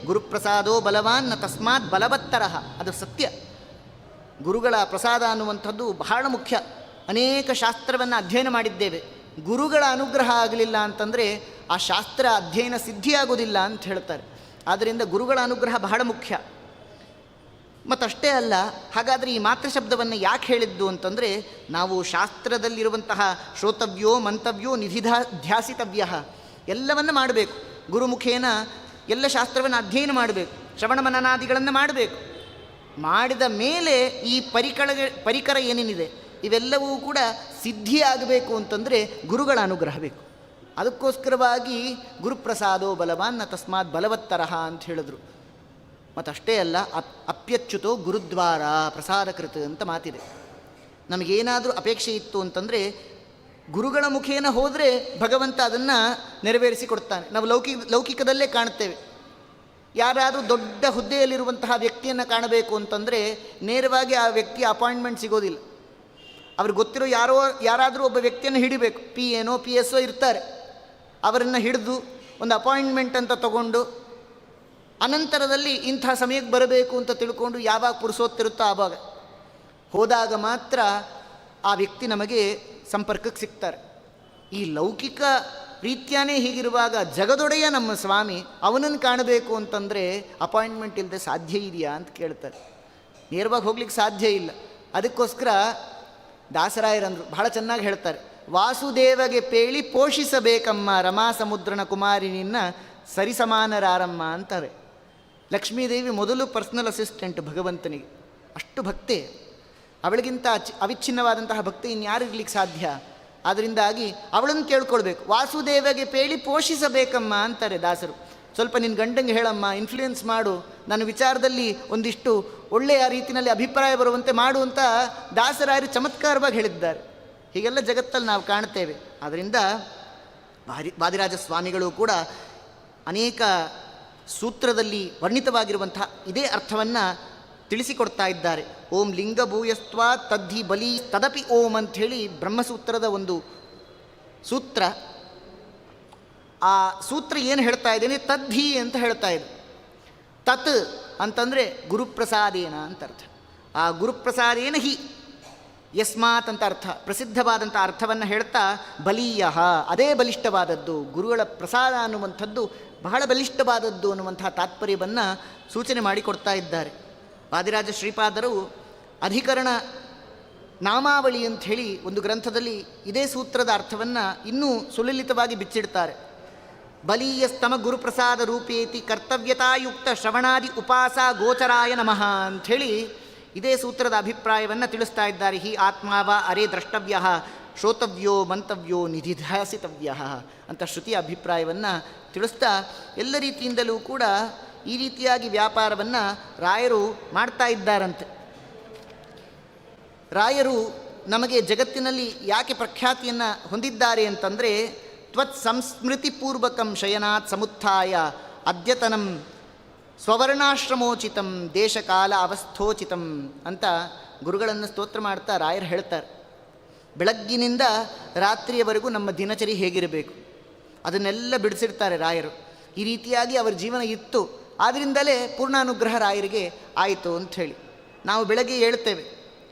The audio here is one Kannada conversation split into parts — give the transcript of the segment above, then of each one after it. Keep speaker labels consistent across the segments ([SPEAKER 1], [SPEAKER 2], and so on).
[SPEAKER 1] ಗುರುಪ್ರಸಾದೋ ಬಲವಾನ್ ನ ತಸ್ಮಾತ್ ಬಲವತ್ತರಃ. ಅದು ಸತ್ಯ. ಗುರುಗಳ ಪ್ರಸಾದ ಅನ್ನುವಂಥದ್ದು ಬಹಳ ಮುಖ್ಯ. ಅನೇಕ ಶಾಸ್ತ್ರವನ್ನು ಅಧ್ಯಯನ ಮಾಡಿದ್ದೇವೆ. ಗುರುಗಳ ಅನುಗ್ರಹ ಆಗಲಿಲ್ಲ ಅಂತಂದರೆ ಆ ಶಾಸ್ತ್ರ ಅಧ್ಯಯನ ಸಿದ್ಧಿಯಾಗೋದಿಲ್ಲ ಅಂತ ಹೇಳ್ತಾರೆ. ಆದ್ದರಿಂದ ಗುರುಗಳ ಅನುಗ್ರಹ ಬಹಳ ಮುಖ್ಯ. ಮತ್ತಷ್ಟೇ ಅಲ್ಲ, ಹಾಗಾದರೆ ಈ ಮಾತೃ ಶಬ್ದವನ್ನು ಯಾಕೆ ಹೇಳಿದ್ದು ಅಂತಂದರೆ, ನಾವು ಶಾಸ್ತ್ರದಲ್ಲಿರುವಂತಹ ಶ್ರೋತವ್ಯೋ ಮಂತವ್ಯೋ ಧ್ಯಾಸಿತವ್ಯ ಎಲ್ಲವನ್ನು ಮಾಡಬೇಕು. ಗುರುಮುಖೇನ ಎಲ್ಲ ಶಾಸ್ತ್ರವನ್ನು ಅಧ್ಯಯನ ಮಾಡಬೇಕು, ಶ್ರವಣ ಮನನಾದಿಗಳನ್ನು ಮಾಡಬೇಕು. ಮಾಡಿದ ಮೇಲೆ ಈ ಪರಿಕರ ಏನೇನಿದೆ ಇವೆಲ್ಲವೂ ಕೂಡ ಸಿದ್ಧಿಯಾಗಬೇಕು ಅಂತಂದರೆ ಗುರುಗಳ ಅನುಗ್ರಹ ಬೇಕು. ಅದಕ್ಕೋಸ್ಕರವಾಗಿ ಗುರುಪ್ರಸಾದೋ ಬಲವಾನ್ ನ ತಸ್ಮಾತ್ ಬಲವತ್ತರಃ ಅಂತ ಹೇಳಿದ್ರು. ಮತ್ತಷ್ಟೇ ಅಲ್ಲ, ಅಪ್ಯಚ್ಯುತೋ ಗುರುದ್ವಾರ ಪ್ರಸಾದಕೃತ ಅಂತ ಮಾತಿದೆ. ನಮಗೇನಾದರೂ ಅಪೇಕ್ಷೆ ಇತ್ತು ಅಂತಂದರೆ ಗುರುಗಳ ಮುಖೇನ ಹೋದರೆ ಭಗವಂತ ಅದನ್ನು ನೆರವೇರಿಸಿ ಕೊಡ್ತಾನೆ. ನಾವು ಲೌಕಿಕದಲ್ಲೇ ಕಾಣುತ್ತೇವೆ. ಯಾರಾದರೂ ದೊಡ್ಡ ಹುದ್ದೆಯಲ್ಲಿರುವಂತಹ ವ್ಯಕ್ತಿಯನ್ನು ಕಾಣಬೇಕು ಅಂತಂದರೆ ನೇರವಾಗಿ ಆ ವ್ಯಕ್ತಿಯ ಅಪಾಯಿಂಟ್ಮೆಂಟ್ ಸಿಗೋದಿಲ್ಲ. ಅವ್ರಿಗೆ ಗೊತ್ತಿರೋ ಯಾರಾದರೂ ಒಬ್ಬ ವ್ಯಕ್ತಿಯನ್ನು ಹಿಡಿಬೇಕು. PA PSO ಇರ್ತಾರೆ. ಅವರನ್ನು ಹಿಡಿದು ಒಂದು ಅಪಾಯಿಂಟ್ಮೆಂಟ್ ಅಂತ ತಗೊಂಡು ಅನಂತರದಲ್ಲಿ ಇಂಥ ಸಮಯಕ್ಕೆ ಬರಬೇಕು ಅಂತ ತಿಳ್ಕೊಂಡು ಯಾವಾಗ ಪುರುಸೋತ್ತಿರುತ್ತೋ ಆವಾಗ ಹೋದಾಗ ಮಾತ್ರ ಆ ವ್ಯಕ್ತಿ ನಮಗೆ ಸಂಪರ್ಕಕ್ಕೆ ಸಿಗ್ತಾರೆ. ಈ ಲೌಕಿಕ ರೀತ್ಯಾನೇ ಹೀಗಿರುವಾಗ ಜಗದೊಡೆಯ ನಮ್ಮ ಸ್ವಾಮಿ ಅವನನ್ನು ಕಾಣಬೇಕು ಅಂತಂದರೆ ಅಪಾಯಿಂಟ್ಮೆಂಟ್ ಇಲ್ಲದೆ ಸಾಧ್ಯ ಇದೆಯಾ ಅಂತ ಕೇಳ್ತಾರೆ. ನೇರವಾಗಿ ಹೋಗ್ಲಿಕ್ಕೆ ಸಾಧ್ಯ ಇಲ್ಲ. ಅದಕ್ಕೋಸ್ಕರ ದಾಸರಾಯರಂದರು ಬಹಳ ಚೆನ್ನಾಗಿ ಹೇಳ್ತಾರೆ, ವಾಸುದೇವಗೆ ಪೇಳಿ ಪೋಷಿಸಬೇಕಮ್ಮ ರಮಾ ಸಮುದ್ರನ ಕುಮಾರಿನಿನ್ನ ಸರಿಸಮಾನರಾರಮ್ಮ ಅಂತಾರೆ. ಲಕ್ಷ್ಮೀದೇವಿ ಮೊದಲು ಪರ್ಸನಲ್ ಅಸಿಸ್ಟೆಂಟ್ ಭಗವಂತನಿಗೆ. ಅಷ್ಟು ಭಕ್ತೆ. ಅವಳಿಗಿಂತ ಅವಿಚ್ಛಿನ್ನವಾದಂತಹ ಭಕ್ತಿ ಇನ್ಯಾರಿರ್ಲಿಕ್ಕೆ ಸಾಧ್ಯ? ಅದರಿಂದಾಗಿ ಅವಳನ್ನು ಕೇಳ್ಕೊಳ್ಬೇಕು. ವಾಸುದೇವಗೆ ಪೇಳಿ ಪೋಷಿಸಬೇಕಮ್ಮ ಅಂತಾರೆ ದಾಸರು. ಸ್ವಲ್ಪ ನಿನ್ನ ಗಂಡಂಗೆ ಹೇಳಮ್ಮ, ಇನ್ಫ್ಲೂಯೆನ್ಸ್ ಮಾಡು, ನನ್ನ ವಿಚಾರದಲ್ಲಿ ಒಂದಿಷ್ಟು ಒಳ್ಳೆಯ ರೀತಿಯಲ್ಲಿ ಅಭಿಪ್ರಾಯ ಬರುವಂತೆ ಮಾಡು ಅಂತ ದಾಸರಾಯರು ಚಮತ್ಕಾರವಾಗಿ ಹೇಳಿದ್ದಾರೆ. ಹೀಗೆಲ್ಲ ಜಗತ್ತಲ್ಲಿ ನಾವು ಕಾಣ್ತೇವೆ. ಆದ್ದರಿಂದ ವಾದಿರಾಜ ಸ್ವಾಮಿಗಳು ಕೂಡ ಅನೇಕ ಸೂತ್ರದಲ್ಲಿ ವರ್ಣಿತವಾಗಿರುವಂತಹ ಇದೇ ಅರ್ಥವನ್ನು ತಿಳಿಸಿಕೊಡ್ತಾ ಇದ್ದಾರೆ. ಓಂ ಲಿಂಗಭೂಯಸ್ತ್ವ ತದ್ಧಿ ಬಲಿ ತದಪಿ ಓಂ ಅಂಥೇಳಿ ಬ್ರಹ್ಮಸೂತ್ರದ ಒಂದು ಸೂತ್ರ. ಆ ಸೂತ್ರ ಏನು ಹೇಳ್ತಾ ಇದ್ದೇನೆ, ತದ್ಧಿ ಅಂತ ಹೇಳ್ತಾ ಇದೆ. ತತ್ ಅಂತಂದರೆ ಗುರುಪ್ರಸಾದೇನ ಅಂತ ಅರ್ಥ. ಆ ಗುರುಪ್ರಸಾದೇನ ಹಿ ಯಸ್ಮಾತ್ ಅಂತ ಅರ್ಥ, ಪ್ರಸಿದ್ಧವಾದಂಥ ಅರ್ಥವನ್ನು ಹೇಳ್ತಾ ಬಲೀಯ ಅದೇ ಬಲಿಷ್ಠವಾದದ್ದು, ಗುರುಗಳ ಪ್ರಸಾದ ಅನ್ನುವಂಥದ್ದು ಬಹಳ ಬಲಿಷ್ಠವಾದದ್ದು ಅನ್ನುವಂಥ ತಾತ್ಪರ್ಯವನ್ನು ಸೂಚನೆ ಮಾಡಿಕೊಡ್ತಾ ಇದ್ದಾರೆ. ವಾದಿರಾಜ ಶ್ರೀಪಾದರು ಅಧಿಕರಣ ನಾಮಾವಳಿ ಅಂಥೇಳಿ ಒಂದು ಗ್ರಂಥದಲ್ಲಿ ಇದೇ ಸೂತ್ರದ ಅರ್ಥವನ್ನು ಇನ್ನೂ ಸುಲಲಿತವಾಗಿ ಬಿಚ್ಚಿಡ್ತಾರೆ. ಬಲೀಯಸ್ತಮ ಗುರುಪ್ರಸಾದ ರೂಪೇತಿ ಕರ್ತವ್ಯತಾಯುಕ್ತ ಶ್ರವಣಾದಿ ಉಪಾಸ ಗೋಚರಾಯ ನಮಃ ಅಂಥೇಳಿ ಇದೇ ಸೂತ್ರದ ಅಭಿಪ್ರಾಯವನ್ನು ತಿಳಿಸ್ತಾ ಇದ್ದಾರೆ. ಹಿ ಆತ್ಮಾವ ಅರೇ ದ್ರಷ್ಟವ್ಯ ಶ್ರೋತವ್ಯೋ ಮಂತವ್ಯೋ ನಿಧಿಧ್ಯಾಸಿತವ್ಯ ಅಂತ ಶ್ರುತಿಯ ಅಭಿಪ್ರಾಯವನ್ನು ತಿಳಿಸ್ತಾ ಎಲ್ಲ ರೀತಿಯಿಂದಲೂ ಕೂಡ ಈ ರೀತಿಯಾಗಿ ವ್ಯಾಪಾರವನ್ನು ರಾಯರು ಮಾಡ್ತಾ ಇದ್ದಾರಂತೆ. ರಾಯರು ನಮಗೆ ಜಗತ್ತಿನಲ್ಲಿ ಯಾಕೆ ಪ್ರಖ್ಯಾತಿಯನ್ನು ಹೊಂದಿದ್ದಾರೆ ಅಂತಂದರೆ, ತ್ವತ್ ಸಂಸ್ಮೃತಿಪೂರ್ವಕಂ ಶಯನಾತ್ ಸಮುತ್ಥಾಯ ಅದ್ಯತನಂ ಸ್ವರ್ಣಾಶ್ರಮೋಚಿತಂ ದೇಶಕಾಲ ಅವಸ್ಥೋಚಿತಂ ಅಂತ ಗುರುಗಳನ್ನು ಸ್ತೋತ್ರ ಮಾಡ್ತಾ ರಾಯರು ಹೇಳ್ತಾರೆ. ಬೆಳಗ್ಗಿನಿಂದ ರಾತ್ರಿಯವರೆಗೂ ನಮ್ಮ ದಿನಚರಿ ಹೇಗಿರಬೇಕು ಅದನ್ನೆಲ್ಲ ಬಿಡಿಸಿರ್ತಾರೆ ರಾಯರು. ಈ ರೀತಿಯಾಗಿ ಅವರ ಜೀವನ ಇತ್ತು. ಆದ್ದರಿಂದಲೇ ಪೂರ್ಣಾನುಗ್ರಹ ರಾಯರಿಗೆ ಆಯಿತು ಅಂಥೇಳಿ. ನಾವು ಬೆಳಗ್ಗೆ ಹೇಳ್ತೇವೆ,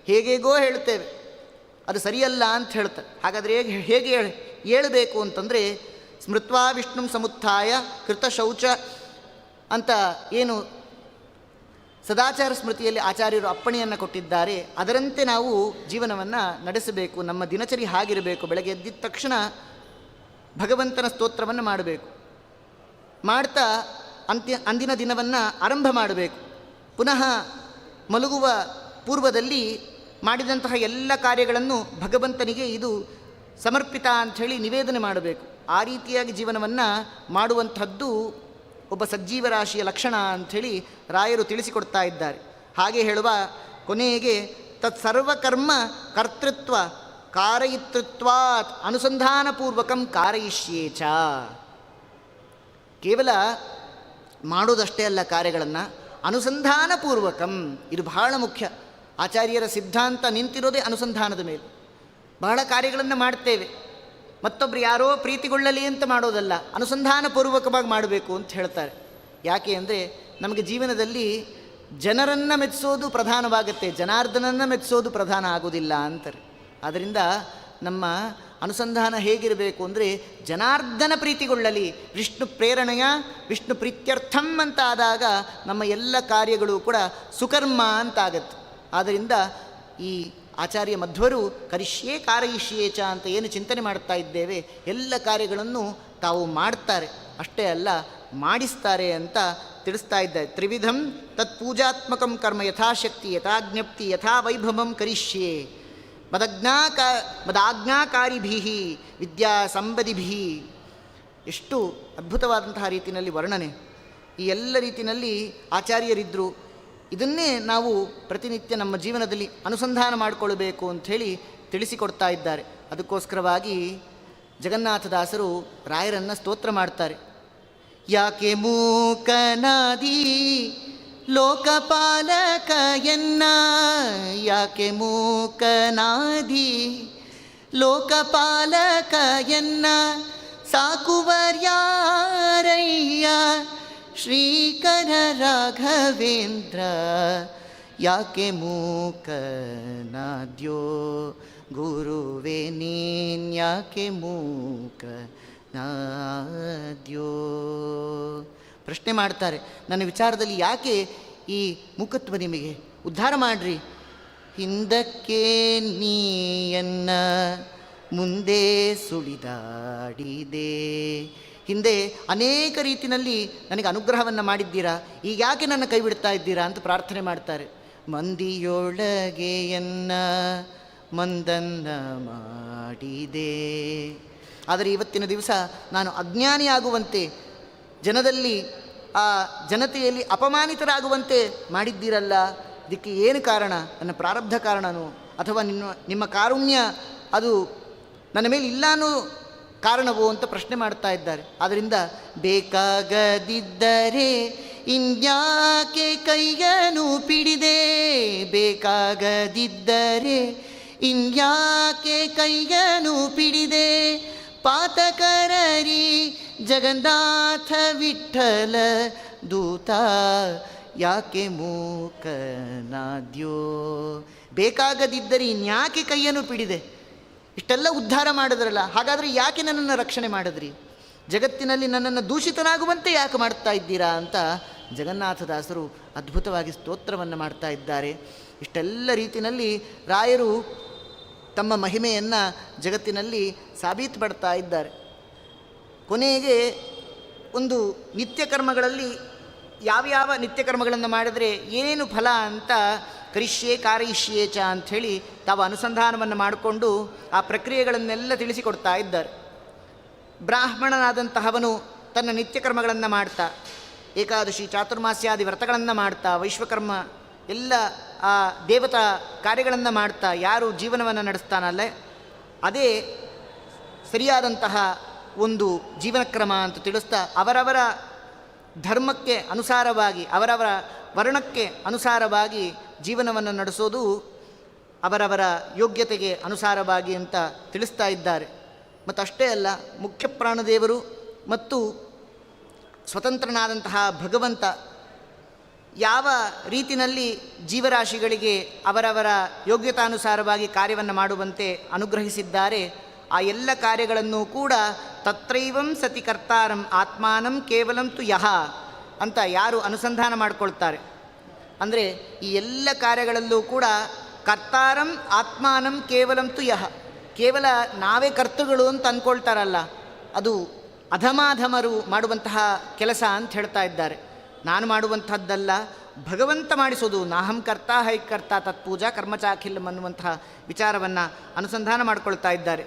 [SPEAKER 1] ಹೇಗೇಗೋ ಹೇಳ್ತೇವೆ, ಅದು ಸರಿಯಲ್ಲ ಅಂತ ಹೇಳ್ತಾರೆ. ಹಾಗಾದರೆ ಹೇಗೆ ಹೇಳಬೇಕು ಅಂತಂದರೆ, ಸ್ಮೃತ್ವಾ ವಿಷ್ಣು ಸಮುತ್ಥಾಯ ಕೃತ ಶೌಚ ಅಂತ ಏನು ಸದಾಚಾರ ಸ್ಮೃತಿಯಲ್ಲಿ ಆಚಾರ್ಯರು ಅಪ್ಪಣೆಯನ್ನು ಕೊಟ್ಟಿದ್ದಾರೆ, ಅದರಂತೆ ನಾವು ಜೀವನವನ್ನು ನಡೆಸಬೇಕು. ನಮ್ಮ ದಿನಚರಿ ಹಾಗಿರಬೇಕು. ಬೆಳಗ್ಗೆ ಎದ್ದಿದ ತಕ್ಷಣ ಭಗವಂತನ ಸ್ತೋತ್ರವನ್ನು ಮಾಡಬೇಕು. ಮಾಡ್ತಾ ಅಂದಿನ ದಿನವನ್ನು ಆರಂಭ ಮಾಡಬೇಕು. ಪುನಃ ಮಲಗುವ ಪೂರ್ವದಲ್ಲಿ ಮಾಡಿದಂತಹ ಎಲ್ಲ ಕಾರ್ಯಗಳನ್ನು ಭಗವಂತನಿಗೆ ಇದು ಸಮರ್ಪಿತ ಅಂಥೇಳಿ ನಿವೇದನೆ ಮಾಡಬೇಕು. ಆ ರೀತಿಯಾಗಿ ಜೀವನವನ್ನು ಮಾಡುವಂಥದ್ದು ಒಬ್ಬ ಸಜ್ಜೀವರಾಶಿಯ ಲಕ್ಷಣ ಅಂಥೇಳಿ ರಾಯರು ತಿಳಿಸಿಕೊಡ್ತಾ ಇದ್ದಾರೆ. ಹಾಗೆ ಹೇಳುವ ಕೊನೆಗೆ ತತ್ಸರ್ವಕರ್ಮ ಕರ್ತೃತ್ವ ಕಾರಯಿತೃತ್ವಾತ್ ಅನುಸಂಧಾನಪೂರ್ವಕಂ ಕಾರಯಿಷ್ಯೇಚ. ಕೇವಲ ಮಾಡೋದಷ್ಟೇ ಅಲ್ಲ, ಕಾರ್ಯಗಳನ್ನು ಅನುಸಂಧಾನಪೂರ್ವಕಂ, ಇದು ಬಹಳ ಮುಖ್ಯ. ಆಚಾರ್ಯರ ಸಿದ್ಧಾಂತ ನಿಂತಿರೋದೇ ಅನುಸಂಧಾನದ ಮೇಲೆ. ಬಹಳ ಕಾರ್ಯಗಳನ್ನು ಮಾಡ್ತೇವೆ, ಮತ್ತೊಬ್ಬರು ಯಾರೋ ಪ್ರೀತಿಗೊಳ್ಳಲಿ ಅಂತ ಮಾಡೋದಲ್ಲ, ಅನುಸಂಧಾನಪೂರ್ವಕವಾಗಿ ಮಾಡಬೇಕು ಅಂತ ಹೇಳ್ತಾರೆ. ಯಾಕೆ ಅಂದರೆ ನಮಗೆ ಜೀವನದಲ್ಲಿ ಜನರನ್ನು ಮೆಚ್ಚಿಸೋದು ಪ್ರಧಾನವಾಗುತ್ತೆ, ಜನಾರ್ದನನ್ನು ಮೆಚ್ಚಿಸೋದು ಪ್ರಧಾನ ಆಗೋದಿಲ್ಲ ಅಂತಾರೆ. ಆದ್ದರಿಂದ ನಮ್ಮ ಅನುಸಂಧಾನ ಹೇಗಿರಬೇಕು ಅಂದರೆ ಜನಾರ್ದನ ಪ್ರೀತಿಗೊಳ್ಳಲಿ, ವಿಷ್ಣು ಪ್ರೇರಣೆಯ ವಿಷ್ಣು ಪ್ರೀತ್ಯರ್ಥಂ ಅಂತ ಆದಾಗ ನಮ್ಮ ಎಲ್ಲ ಕಾರ್ಯಗಳು ಕೂಡ ಸುಕರ್ಮ ಅಂತಾಗತ್ತೆ. ಆದ್ದರಿಂದ ಈ ಆಚಾರ್ಯ ಮಧ್ವರು ಕರಿಷ್ಯೇ ಕಾರಯಿಷ್ಯೇ ಚ ಅಂತ ಏನು ಚಿಂತನೆ ಮಾಡ್ತಾ ಇದ್ದೇವೆ, ಎಲ್ಲ ಕಾರ್ಯಗಳನ್ನು ತಾವು ಮಾಡ್ತಾರೆ, ಅಷ್ಟೇ ಅಲ್ಲ ಮಾಡಿಸ್ತಾರೆ ಅಂತ ತಿಳಿಸ್ತಾ ಇದ್ದಾರೆ. ತ್ರಿವಿಧಂ ತತ್ಪೂಜಾತ್ಮಕಂ ಕರ್ಮ ಯಥಾಶಕ್ತಿ ಯಥಾಜ್ಞಪ್ತಿ ಯಥಾ ವೈಭವಂ ಕರಿಷ್ಯೇ ಮದಾಜ್ಞಾಕಾರಿಭಿ ವಿದ್ಯಾ ಸಂಬದಿಭಿ. ಎಷ್ಟು ಅದ್ಭುತವಾದಂತಹ ರೀತಿಯಲ್ಲಿ ವರ್ಣನೆ, ಈ ಎಲ್ಲ ರೀತಿಯಲ್ಲಿ ಆಚಾರ್ಯರಿದ್ದರು. ಇದನ್ನೇ ನಾವು ಪ್ರತಿನಿತ್ಯ ನಮ್ಮ ಜೀವನದಲ್ಲಿ ಅನುಸಂಧಾನ ಮಾಡಿಕೊಳ್ಳಬೇಕು ಅಂಥೇಳಿ ತಿಳಿಸಿಕೊಡ್ತಾ ಇದ್ದಾರೆ. ಅದಕ್ಕೋಸ್ಕರವಾಗಿ ಜಗನ್ನಾಥದಾಸರು ರಾಯರನ್ನು ಸ್ತೋತ್ರ ಮಾಡ್ತಾರೆ. ಯಾಕೆ ಮೂಕನಾದಿ ಲೋಕಪಾಲಕಯನ್ನ, ಯಾಕೆ ಮೂಕನಾದಿ ಲೋಕಪಾಲಕಯನ್ನ, ಸಾಕುವರ್ಯಾರಯ್ಯ ಶ್ರೀಕರ ರಾಘವೇಂದ್ರ. ಯಾಕೆ ಮೂಕನಾದ್ಯೋ ಗುರುವೇ ನೀನ್, ಯಾಕೆ ಮೂಕನಾದ್ಯೋ. ಪ್ರಶ್ನೆ ಮಾಡ್ತಾರೆ, ನನ್ನ ವಿಚಾರದಲ್ಲಿ ಯಾಕೆ ಈ ಮೂಕತ್ವ ನಿಮಗೆ, ಉದ್ಧಾರ ಮಾಡ್ರಿ. ಹಿಂದಕ್ಕೆ ನೀಯನ್ನ ಮುಂದೆ ಸುಳಿದಾಡಿದೆ, ಹಿಂದೆ ಅನೇಕ ರೀತಿಯಲ್ಲಿ ನನಗೆ ಅನುಗ್ರಹವನ್ನು ಮಾಡಿದ್ದೀರಾ, ಈಗ ಯಾಕೆ ನನ್ನ ಕೈ ಬಿಡ್ತಾ ಇದ್ದೀರಾ ಅಂತ ಪ್ರಾರ್ಥನೆ ಮಾಡ್ತಾರೆ. ಮಂದಿಯೊಳಗೆಯನ್ನ ಮಂದನ್ನ ಮಾಡಿದೆ, ಆದರೆ ಇವತ್ತಿನ ದಿವಸ ನಾನು ಅಜ್ಞಾನಿಯಾಗುವಂತೆ, ಜನದಲ್ಲಿ ಆ ಜನತೆಯಲ್ಲಿ ಅಪಮಾನಿತರಾಗುವಂತೆ ಮಾಡಿದ್ದೀರಲ್ಲ, ಇದಕ್ಕೆ ಏನು ಕಾರಣ? ನನ್ನ ಪ್ರಾರಬ್ಧ ಕಾರಣನೋ ಅಥವಾ ನಿಮ್ಮ ಕಾರುಣ್ಯ ಅದು ನನ್ನ ಮೇಲೆ ಇಲ್ಲ ಅನ್ನೋ ಕಾರಣವೋ ಅಂತ ಪ್ರಶ್ನೆ ಮಾಡ್ತಾ ಇದ್ದಾರೆ. ಆದ್ದರಿಂದ ಬೇಕಾಗದಿದ್ದರೆ ಇನ್ಯಾಕೆ ಕೈಯನ್ನು ಪಿಡಿದೆ, ಬೇಕಾಗದಿದ್ದರೆ ಇನ್ಯಾಕೆ ಕೈಯನ್ನು ಪಿಡಿದೆ, ಪಾತಕರರಿ ಜಗನ್ನಾಥ ವಿಠಲ ದೂತ, ಯಾಕೆ ಮೂಕನಾದ್ಯೋ. ಬೇಕಾಗದಿದ್ದರೆ ಇನ್ಯಾಕೆ ಕೈಯನ್ನು ಪಿಡಿದೆ, ಇಷ್ಟೆಲ್ಲ ಉದ್ಧಾರ ಮಾಡಿದ್ರಲ್ಲ, ಹಾಗಾದರೆ ಯಾಕೆ ನನ್ನನ್ನು ರಕ್ಷಣೆ ಮಾಡಿದ್ರಿ, ಜಗತ್ತಿನಲ್ಲಿ ನನ್ನನ್ನು ದೂಷಿತನಾಗುವಂತೆ ಯಾಕೆ ಮಾಡ್ತಾ ಇದ್ದೀರಾ ಅಂತ ಜಗನ್ನಾಥದಾಸರು ಅದ್ಭುತವಾಗಿ ಸ್ತೋತ್ರವನ್ನು ಮಾಡ್ತಾ ಇದ್ದಾರೆ. ಇಷ್ಟೆಲ್ಲ ರೀತಿಯಲ್ಲಿ ರಾಯರು ತಮ್ಮ ಮಹಿಮೆಯನ್ನು ಜಗತ್ತಿನಲ್ಲಿ ಸಾಬೀತುಪಡ್ತಾ ಇದ್ದಾರೆ. ಕೊನೆಗೆ ಒಂದು ನಿತ್ಯ ಕರ್ಮಗಳಲ್ಲಿ ಯಾವ್ಯಾವ ನಿತ್ಯ ಕರ್ಮಗಳನ್ನು ಮಾಡಿದರೆ ಏನೇನು ಫಲ ಅಂತ ಕರಿಷ್ಯೇ ಕಾರಯಿಷ್ಯೇ ಚ ಅಂಥೇಳಿ ತಾವು ಅನುಸಂಧಾನವನ್ನು ಮಾಡಿಕೊಂಡು ಆ ಪ್ರಕ್ರಿಯೆಗಳನ್ನೆಲ್ಲ ತಿಳಿಸಿಕೊಡ್ತಾ ಇದ್ದಾರೆ. ಬ್ರಾಹ್ಮಣನಾದಂತಹವನು ತನ್ನ ನಿತ್ಯ ಕರ್ಮಗಳನ್ನು ಮಾಡ್ತಾ, ಏಕಾದಶಿ ಚಾತುರ್ಮಾಸ್ಯಾದಿ ವ್ರತಗಳನ್ನು ಮಾಡ್ತಾ, ವೈಶ್ವಕರ್ಮ ಎಲ್ಲ ಆ ದೇವತಾ ಕಾರ್ಯಗಳನ್ನು ಮಾಡ್ತಾ ಯಾರು ಜೀವನವನ್ನು ನಡೆಸ್ತಾನಲ್ಲೇ ಅದೇ ಸರಿಯಾದಂತಹ ಒಂದು ಜೀವನ ಕ್ರಮ ಅಂತ ತಿಳಿಸ್ತಾ, ಅವರವರ ಧರ್ಮಕ್ಕೆ ಅನುಸಾರವಾಗಿ ಅವರವರ ವರ್ಣಕ್ಕೆ ಅನುಸಾರವಾಗಿ ಜೀವನವನ್ನು ನಡೆಸೋದು ಅವರವರ ಯೋಗ್ಯತೆಗೆ ಅನುಸಾರವಾಗಿ ಅಂತ ತಿಳಿಸ್ತಾ ಇದ್ದಾರೆ. ಮತ್ತು ಅಷ್ಟೇ ಅಲ್ಲ, ಮುಖ್ಯ ಪ್ರಾಣದೇವರು ಮತ್ತು ಸ್ವತಂತ್ರನಾದಂತಹ ಭಗವಂತ ಯಾವ ರೀತಿಯಲ್ಲಿ ಜೀವರಾಶಿಗಳಿಗೆ ಅವರವರ ಯೋಗ್ಯತಾನುಸಾರವಾಗಿ ಕಾರ್ಯವನ್ನು ಮಾಡುವಂತೆ ಅನುಗ್ರಹಿಸಿದ್ದಾರೆ, ಆ ಎಲ್ಲ ಕಾರ್ಯಗಳನ್ನು ಕೂಡ ತತ್ರೈವಂ ಸತಿ ಕರ್ತಾರಂ ಆತ್ಮಾನಂ ಕೇವಲಂ ತು ಯಹ ಅಂತ ಯಾರು ಅನುಸಂಧಾನ ಮಾಡಿಕೊಳ್ತಾರೆ, ಅಂದರೆ ಈ ಎಲ್ಲ ಕಾರ್ಯಗಳಲ್ಲೂ ಕೂಡ ಕರ್ತಾರಂ ಆತ್ಮಾನಂ ಕೇವಲಂ ತು ಯಹ, ಕೇವಲ ನಾವೇ ಕರ್ತೃಗಳು ಅಂತ ಅಂದ್ಕೊಳ್ತಾರಲ್ಲ, ಅದು ಅಧಮಾಧಮರು ಮಾಡುವಂತಹ ಕೆಲಸ ಅಂತ ಹೇಳ್ತಾ ಇದ್ದಾರೆ. ನಾನು ಮಾಡುವಂಥದ್ದಲ್ಲ, ಭಗವಂತ ಮಾಡಿಸೋದು. ನಾಹಂ ಕರ್ತ ಹೈಕರ್ತ ತತ್ಪೂಜಾ ಕರ್ಮಚಾಖಿಲಂ ಅನ್ನುವಂತಹ ವಿಚಾರವನ್ನು ಅನುಸಂಧಾನ ಮಾಡಿಕೊಳ್ತಾ ಇದ್ದಾರೆ.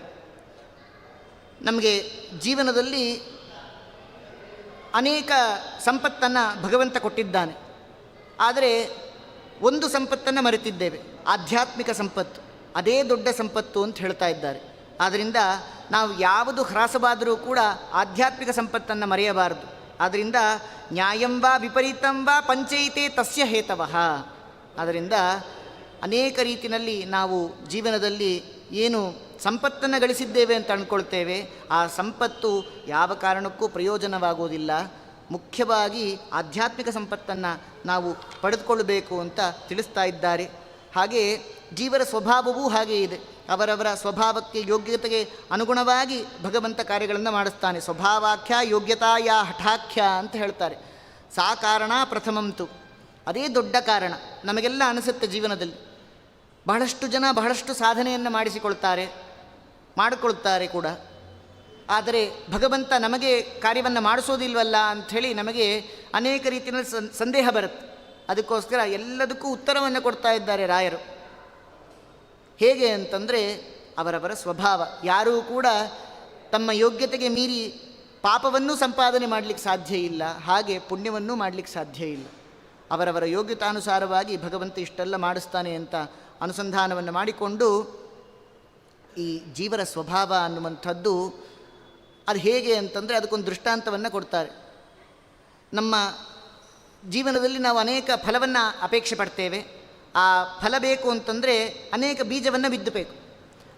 [SPEAKER 1] ನಮಗೆ ಜೀವನದಲ್ಲಿ ಅನೇಕ ಸಂಪತ್ತನ್ನು ಭಗವಂತ ಕೊಟ್ಟಿದ್ದಾನೆ, ಆದರೆ ಒಂದು ಸಂಪತ್ತನ್ನು ಮರೆತಿದ್ದೇವೆ, ಆಧ್ಯಾತ್ಮಿಕ ಸಂಪತ್ತು. ಅದೇ ದೊಡ್ಡ ಸಂಪತ್ತು ಅಂತ ಹೇಳ್ತಾ ಇದ್ದಾರೆ. ಆದ್ದರಿಂದ ನಾವು ಯಾವುದು ಹ್ರಾಸವಾದರೂ ಕೂಡ ಆಧ್ಯಾತ್ಮಿಕ ಸಂಪತ್ತನ್ನು ಮರೆಯಬಾರದು. ಆದ್ದರಿಂದ ನ್ಯಾಯಂಬ ವಿಪರೀತಂಬ ಪಂಚೈತೆ ತಸ್ಯ ಹೇತವಃ. ಆದ್ದರಿಂದ ಅನೇಕ ರೀತಿಯಲ್ಲಿ ನಾವು ಜೀವನದಲ್ಲಿ ಏನು ಸಂಪತ್ತನ್ನು ಗಳಿಸಿದ್ದೇವೆ ಅಂತ ಅಂದ್ಕೊಳ್ತೇವೆ, ಆ ಸಂಪತ್ತು ಯಾವ ಕಾರಣಕ್ಕೂ ಪ್ರಯೋಜನವಾಗುವುದಿಲ್ಲ. ಮುಖ್ಯವಾಗಿ ಆಧ್ಯಾತ್ಮಿಕ ಸಂಪತ್ತನ್ನು ನಾವು ಪಡೆದುಕೊಳ್ಳಬೇಕು ಅಂತ ತಿಳಿಸ್ತಾ ಇದ್ದಾರೆ. ಹಾಗೆಯೇ ಜೀವರ ಸ್ವಭಾವವೂ ಹಾಗೇ ಇದೆ. ಅವರವರ ಸ್ವಭಾವಕ್ಕೆ ಯೋಗ್ಯತೆಗೆ ಅನುಗುಣವಾಗಿ ಭಗವಂತ ಕಾರ್ಯಗಳನ್ನು ಮಾಡಿಸ್ತಾನೆ. ಸ್ವಭಾವಾಖ್ಯ ಯೋಗ್ಯತಾಯ ಹಠಾಖ್ಯ ಅಂತ ಹೇಳ್ತಾರೆ. ಸಾ ಕಾರಣ ಪ್ರಥಮಂತು, ಅದೇ ದೊಡ್ಡ ಕಾರಣ. ನಮಗೆಲ್ಲ ಅನಿಸುತ್ತೆ ಜೀವನದಲ್ಲಿ ಬಹಳಷ್ಟು ಜನ ಬಹಳಷ್ಟು ಸಾಧನೆಯನ್ನು ಮಾಡಿಕೊಳ್ಳುತ್ತಾರೆ ಕೂಡ. ಆದರೆ ಭಗವಂತ ನಮಗೆ ಕಾರ್ಯವನ್ನು ಮಾಡಿಸೋದಿಲ್ವಲ್ಲ ಅಂಥೇಳಿ ನಮಗೆ ಅನೇಕ ರೀತಿಯಲ್ಲಿ ಸಂದೇಹ ಬರುತ್ತೆ. ಅದಕ್ಕೋಸ್ಕರ ಎಲ್ಲದಕ್ಕೂ ಉತ್ತರವನ್ನು ಕೊಡ್ತಾ ಇದ್ದಾರೆ ರಾಯರು. ಹೇಗೆ ಅಂತಂದರೆ ಅವರವರ ಸ್ವಭಾವ. ಯಾರೂ ಕೂಡ ತಮ್ಮ ಯೋಗ್ಯತೆಗೆ ಮೀರಿ ಪಾಪವನ್ನೂ ಸಂಪಾದನೆ ಮಾಡಲಿಕ್ಕೆ ಸಾಧ್ಯ ಇಲ್ಲ, ಹಾಗೆ ಪುಣ್ಯವನ್ನೂ ಮಾಡಲಿಕ್ಕೆ ಸಾಧ್ಯ ಇಲ್ಲ. ಅವರವರ ಯೋಗ್ಯತಾನುಸಾರವಾಗಿ ಭಗವಂತ ಇಷ್ಟೆಲ್ಲ ಮಾಡಿಸ್ತಾನೆ ಅಂತ ಅನುಸಂಧಾನವನ್ನು ಮಾಡಿಕೊಂಡು ಈ ಜೀವರ ಸ್ವಭಾವ ಅನ್ನುವಂಥದ್ದು ಅದು ಹೇಗೆ ಅಂತಂದರೆ ಅದಕ್ಕೊಂದು ದೃಷ್ಟಾಂತವನ್ನು ಕೊಡ್ತಾರೆ. ನಮ್ಮ ಜೀವನದಲ್ಲಿ ನಾವು ಅನೇಕ ಫಲವನ್ನು ಅಪೇಕ್ಷೆ ಪಡ್ತೇವೆ. ಆ ಫಲ ಬೇಕು ಅಂತಂದರೆ ಅನೇಕ ಬೀಜವನ್ನು ಬಿತ್ತಬೇಕು.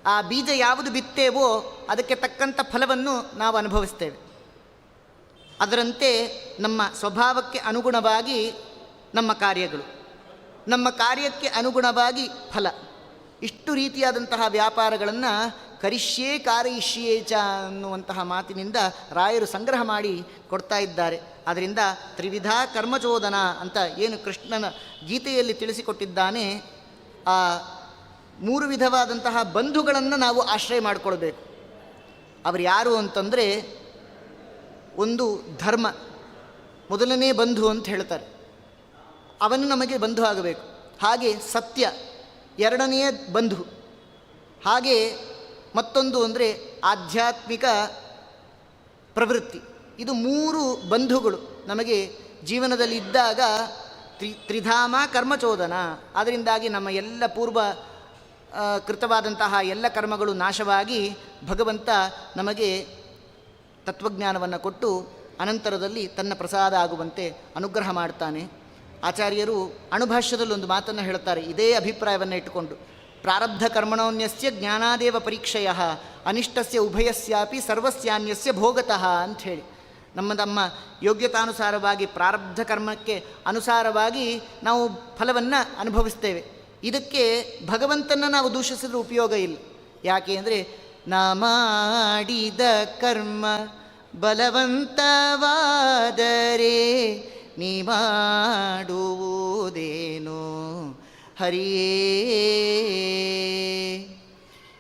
[SPEAKER 1] ಆ ಬೀಜ ಯಾವುದು ಬಿತ್ತೇವೋ ಅದಕ್ಕೆ ತಕ್ಕಂಥ ಫಲವನ್ನು ನಾವು ಅನುಭವಿಸ್ತೇವೆ. ಅದರಂತೆ ನಮ್ಮ ಸ್ವಭಾವಕ್ಕೆ ಅನುಗುಣವಾಗಿ ನಮ್ಮ ಕಾರ್ಯಗಳು, ನಮ್ಮ ಕಾರ್ಯಕ್ಕೆ ಅನುಗುಣವಾಗಿ ಫಲ. ಇಷ್ಟು ರೀತಿಯಾದಂತಹ ವ್ಯಾಪಾರಗಳನ್ನು ಕರಿಷ್ಯೇ ಕಾರಯಿಷ್ಯೇ ಚ ಅನ್ನುವಂತಹ ಮಾತಿನಿಂದ ರಾಯರು ಸಂಗ್ರಹ ಮಾಡಿ ಕೊಡ್ತಾ ಇದ್ದಾರೆ. ಆದ್ದರಿಂದ ತ್ರಿವಿಧ ಕರ್ಮಚೋದನ ಅಂತ ಏನು ಕೃಷ್ಣನ ಗೀತೆಯಲ್ಲಿ ತಿಳಿಸಿಕೊಟ್ಟಿದ್ದಾನೆ, ಆ 3 ವಿಧವಾದಂತಹ ಬಂಧುಗಳನ್ನು ನಾವು ಆಶ್ರಯ ಮಾಡಿಕೊಳ್ಬೇಕು. ಅವರು ಯಾರು ಅಂತಂದರೆ, ಒಂದು ಧರ್ಮ ಮೊದಲನೇ ಬಂಧು ಅಂತ ಹೇಳ್ತಾರೆ, ಅವನು ನಮಗೆ ಬಂಧು ಆಗಬೇಕು. ಹಾಗೆ ಸತ್ಯ ಎರಡನೆಯ ಬಂಧು. ಹಾಗೆ ಮತ್ತೊಂದು ಅಂದರೆ ಆಧ್ಯಾತ್ಮಿಕ ಪ್ರವೃತ್ತಿ. ಇದು 3 ಬಂಧುಗಳು ನಮಗೆ ಜೀವನದಲ್ಲಿ ಇದ್ದಾಗ ತ್ರಿಧಾಮ ಕರ್ಮಚೋದನ. ಅದರಿಂದಾಗಿ ನಮ್ಮ ಎಲ್ಲ ಪೂರ್ವ ಕೃತವಾದಂತಹ ಎಲ್ಲ ಕರ್ಮಗಳು ನಾಶವಾಗಿ ಭಗವಂತ ನಮಗೆ ತತ್ವಜ್ಞಾನವನ್ನು ಕೊಟ್ಟು ಅನಂತರದಲ್ಲಿ ತನ್ನ ಪ್ರಸಾದ ಆಗುವಂತೆ ಅನುಗ್ರಹ ಮಾಡ್ತಾನೆ. ಆಚಾರ್ಯರು ಅಣುಭಾಷ್ಯದಲ್ಲಿ ಒಂದು ಮಾತನ್ನು ಹೇಳ್ತಾರೆ, ಇದೇ ಅಭಿಪ್ರಾಯವನ್ನು ಇಟ್ಟುಕೊಂಡು, ಪ್ರಾರಬ್ಧ ಕರ್ಮಣೋನ್ಯಸ್ಯ ಜ್ಞಾನಾದೇವ ಪರೀಕ್ಷಯ ಅನಿಷ್ಟಸ್ಯ ಉಭಯಸ್ಯಾಪಿ ಸರ್ವಸ್ಯಾನ್ಯಸ್ಯ ಭೋಗತಃ ಅಂಥೇಳಿ. ನಮ್ಮ ಯೋಗ್ಯತಾನುಸಾರವಾಗಿ ಪ್ರಾರಬ್ಧ ಕರ್ಮಕ್ಕೆ ಅನುಸಾರವಾಗಿ ನಾವು ಫಲವನ್ನು ಅನುಭವಿಸ್ತೇವೆ. ಇದಕ್ಕೆ ಭಗವಂತನ ನಾವು ದೂಷಿಸಿದ್ರೆ ಉಪಯೋಗ ಇಲ್ಲ. ಯಾಕೆ ಅಂದರೆ, ನಾ ಮಾಡಿದ ಕರ್ಮ ಬಲವಂತವಾದರೆ ನೀ ಮಾಡುವುದೇನೋ ಹರಿಯೇ.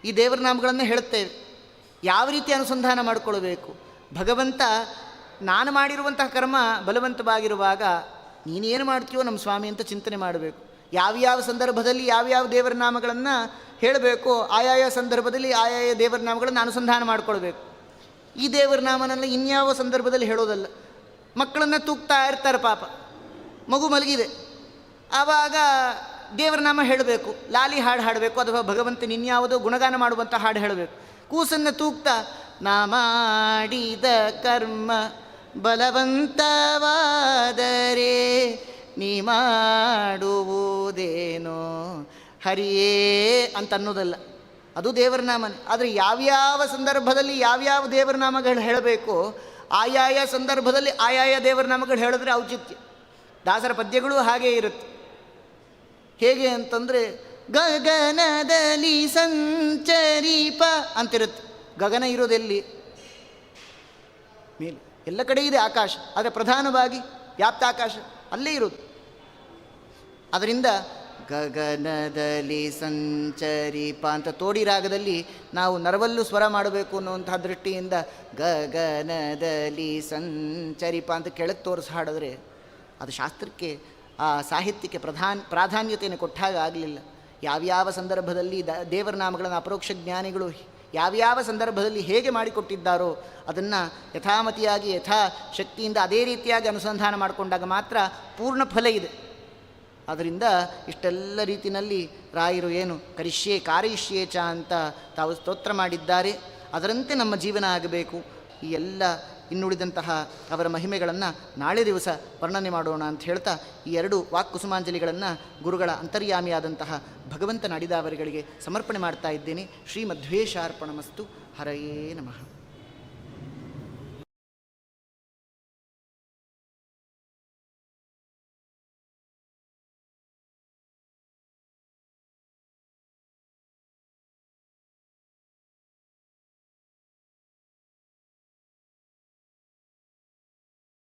[SPEAKER 1] ಈ ದೇವರ ನಾಮಗಳನ್ನು ಹೇಳುತ್ತೇವೆ. ಯಾವ ರೀತಿ ಅನುಸಂಧಾನ ಮಾಡಿಕೊಳ್ಬೇಕು? ಭಗವಂತ ನಾನು ಮಾಡಿರುವಂತಹ ಕರ್ಮ ಬಲವಂತವಾಗಿರುವಾಗ ನೀನೇನು ಮಾಡ್ತೀಯೋ ನಮ್ಮ ಸ್ವಾಮಿ ಅಂತ ಚಿಂತನೆ ಮಾಡಬೇಕು. ಯಾವ್ಯಾವ ಸಂದರ್ಭದಲ್ಲಿ ಯಾವ್ಯಾವ ದೇವರ ನಾಮಗಳನ್ನು ಹೇಳಬೇಕು, ಆಯಾಯ ಸಂದರ್ಭದಲ್ಲಿ ಆಯಾಯ ದೇವರ ನಾಮಗಳನ್ನು ಅನುಸಂಧಾನ ಮಾಡಿಕೊಳ್ಬೇಕು. ಈ ದೇವರ ನಾಮನೆಲ್ಲ ಇನ್ಯಾವ ಸಂದರ್ಭದಲ್ಲಿ ಹೇಳೋದಲ್ಲ. ಮಕ್ಕಳನ್ನು ತೂಗ್ತಾ ಇರ್ತಾರೆ, ಪಾಪ ಮಗು ಮಲಗಿದೆ, ಆವಾಗ ದೇವರ ನಾಮ ಹೇಳಬೇಕು, ಲಾಲಿ ಹಾಡು ಹಾಡಬೇಕು, ಅಥವಾ ಭಗವಂತನ ಇನ್ಯಾವುದೋ ಗುಣಗಾನ ಮಾಡುವಂಥ ಹಾಡು ಹೇಳಬೇಕು. ಕೂಸನ್ನು ತೂಗ್ತಾ ನಾ ಮಾಡಿದ ಕರ್ಮ ಬಲವಂತವಾದರೆ ನೀ ಮಾಡುವುದೇನೋ ಹರಿಯೇ ಅಂತ ಅನ್ನೋದಲ್ಲ, ಅದು ದೇವರ ನಾಮನೇ. ಆದರೆ ಯಾವ್ಯಾವ ಸಂದರ್ಭದಲ್ಲಿ ಯಾವ್ಯಾವ ದೇವರ ನಾಮಗಳು ಹೇಳಬೇಕು, ಆಯಾಯ ಸಂದರ್ಭದಲ್ಲಿ ಆಯಾಯ ದೇವರ ನಾಮಗಳು ಹೇಳಿದ್ರೆ ಔಚಿತ್ಯ. ದಾಸರ ಪದ್ಯಗಳು ಹಾಗೇ ಇರುತ್ತೆ. ಹೇಗೆ ಅಂತಂದರೆ, ಗಗನದಲ್ಲಿ ಸಂಚರಿಪ ಅಂತಿರುತ್ತೆ. ಗಗನ ಇರೋದೆಲ್ಲಿ? ಮೇಲೆ. ಎಲ್ಲ ಕಡೆ ಇದೆ ಆಕಾಶ, ಆದರೆ ಪ್ರಧಾನವಾಗಿ ವ್ಯಾಪ್ತ ಆಕಾಶ ಅಲ್ಲೇ ಇರೋದು. ಅದರಿಂದ ಗಗನದಲ್ಲಿ ಸಂಚರಿಪ ಅಂತ ತೋಡಿ ರಾಗದಲ್ಲಿ ನಾವು ನರವಲ್ಲು ಸ್ವರ ಮಾಡಬೇಕು ಅನ್ನುವಂತಹ ದೃಷ್ಟಿಯಿಂದ ಗಗನದಲ್ಲಿ ಸಂಚರಿಪ ಅಂತ ಕೆಳಗೆ ತೋರಿಸಿ ಹಾಡಿದ್ರೆ ಅದು ಶಾಸ್ತ್ರಕ್ಕೆ, ಆ ಸಾಹಿತ್ಯಕ್ಕೆ ಪ್ರಾಧಾನ್ಯತೆಯನ್ನು ಕೊಟ್ಟಾಗ ಆಗಲಿಲ್ಲ. ಯಾವ್ಯಾವ ಸಂದರ್ಭದಲ್ಲಿ ದೇವರ ನಾಮಗಳನ್ನು ಅಪರೋಕ್ಷ ಜ್ಞಾನಿಗಳು ಯಾವ್ಯಾವ ಸಂದರ್ಭದಲ್ಲಿ ಹೇಗೆ ಮಾಡಿಕೊಟ್ಟಿದ್ದಾರೋ ಅದನ್ನು ಯಥಾಮತಿಯಾಗಿ ಯಥಾ ಶಕ್ತಿಯಿಂದ ಅದೇ ರೀತಿಯಾಗಿ ಅನುಸಂಧಾನ ಮಾಡಿಕೊಂಡಾಗ ಮಾತ್ರ ಪೂರ್ಣ ಫಲ ಇದೆ. ಆದ್ದರಿಂದ ಇಷ್ಟೆಲ್ಲ ರೀತಿಯಲ್ಲಿ ರಾಯರು ಏನು ಕರಿಷ್ಯೇ ಕಾರಯಿಷ್ಯೇ ಚ ಅಂತ ತಾವು ಸ್ತೋತ್ರ ಮಾಡಿದ್ದಾರೆ. ಅದರಂತೆ ನಮ್ಮ ಜೀವನ ಆಗಬೇಕು. ಈ ಎಲ್ಲ ಇನ್ನುಳಿದಂತಹ ಅವರ ಮಹಿಮೆಗಳನ್ನು ನಾಳೆ ದಿವಸ ವರ್ಣನೆ ಮಾಡೋಣ ಅಂತ ಹೇಳ್ತಾ ಈ 2 ವಾಕ್ಕುಸುಮಾಂಜಲಿಗಳನ್ನು ಗುರುಗಳ ಅಂತರ್ಯಾಮಿಯಾದಂತಹ ಭಗವಂತನ ಅಡಿದಾವರಿಗಳಿಗೆ ಸಮರ್ಪಣೆ ಮಾಡ್ತಾ ಇದ್ದೇನೆ. ಶ್ರೀ ಮಧ್ವೇಶಾರ್ಪಣಮಸ್ತು. ಹರಯೇ ನಮಃ.